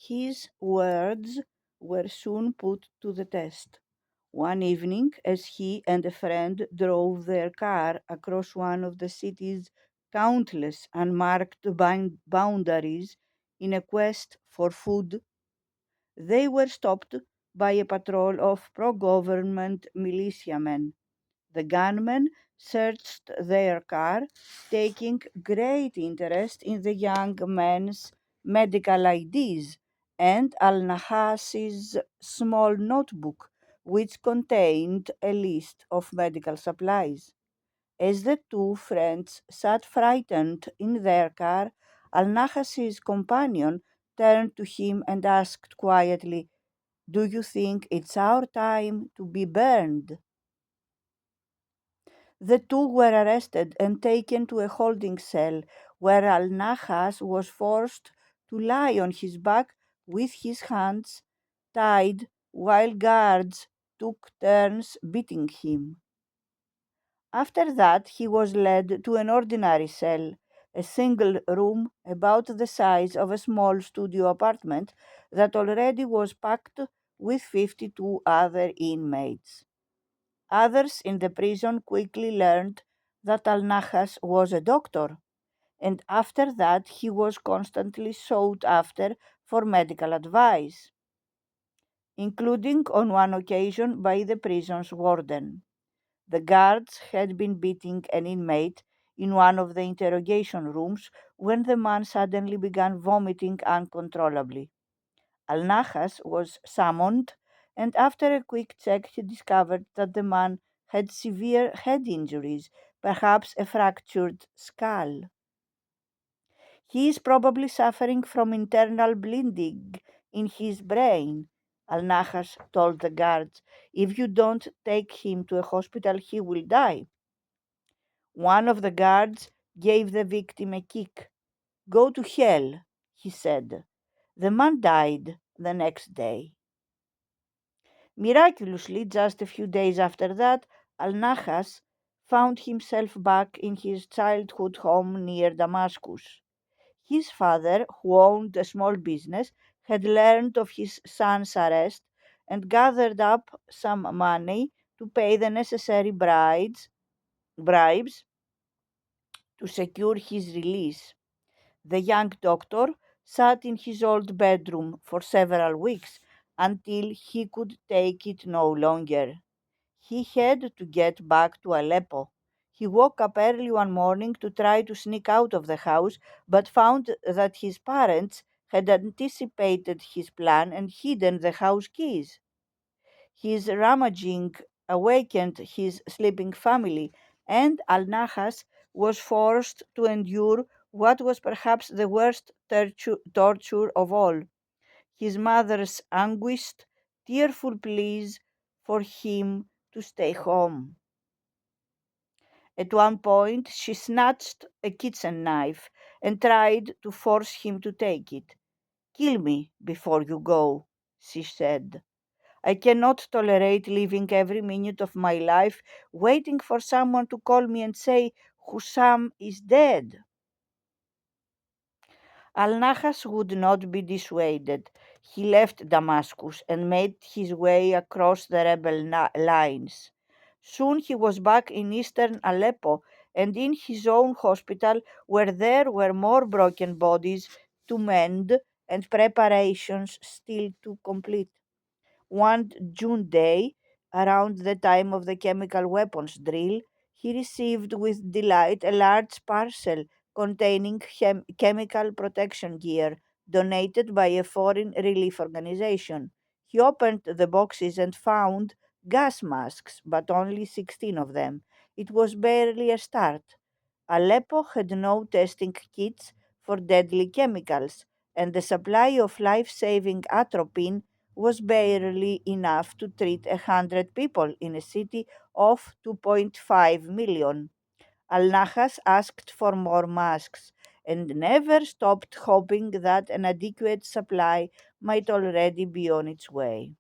His words were soon put to the test. One evening, as he and a friend drove their car across one of the city's countless unmarked boundaries in a quest for food, they were stopped by a patrol of pro government militiamen. The gunmen searched their car, taking great interest in the young man's medical IDs and Al-Nahhas's small notebook, which contained a list of medical supplies. As the two friends sat frightened in their car, Al-Nahhas's companion turned to him and asked quietly, "Do you think it's our time to be burned?" The two were arrested and taken to a holding cell where Al-Nahhas was forced to lie on his back with his hands tied while guards took turns beating him. After that, he was led to an ordinary cell, a single room about the size of a small studio apartment that already was packed with 52 other inmates. Others in the prison quickly learned that Al-Nahhas was a doctor, and after that he was constantly sought after for medical advice, including on one occasion by the prison's warden. The guards had been beating an inmate in one of the interrogation rooms when the man suddenly began vomiting uncontrollably. Al-Nahhas was summoned, and after a quick check, he discovered that the man had severe head injuries, perhaps a fractured skull. He is probably suffering from internal bleeding in his brain, Al-Nahhas told the guards. If you don't take him to a hospital, he will die. One of the guards gave the victim a kick. "Go to hell," he said. The man died the next day. Miraculously, just a few days after that, Al-Nahhas found himself back in his childhood home near Damascus. His father, who owned a small business, had learned of his son's arrest and gathered up some money to pay the necessary bribes to secure his release. The young doctor sat in his old bedroom for several weeks until he could take it no longer. He had to get back to Aleppo. He woke up early one morning to try to sneak out of the house, but found that his parents had anticipated his plan and hidden the house keys. His rummaging awakened his sleeping family, and Al-Nahhas was forced to endure what was perhaps the worst torture of all: his mother's anguished, tearful pleas for him to stay home. At one point, she snatched a kitchen knife and tried to force him to take it. "Kill me before you go," she said. "I cannot tolerate living every minute of my life waiting for someone to call me and say, 'Houssam is dead.'" Al-Nahhas would not be dissuaded. He left Damascus and made his way across the rebel lines. Soon he was back in eastern Aleppo and in his own hospital, where there were more broken bodies to mend and preparations still to complete. One June day, around the time of the chemical weapons drill, he received with delight a large parcel containing chemical protection gear donated by a foreign relief organization. He opened the boxes and found gas masks, but only 16 of them. It was barely a start. Aleppo had no testing kits for deadly chemicals, and the supply of life saving atropine was barely enough to treat 100 people in a city of 2.5 million. Al-Nahhas asked for more masks and never stopped hoping that an adequate supply might already be on its way.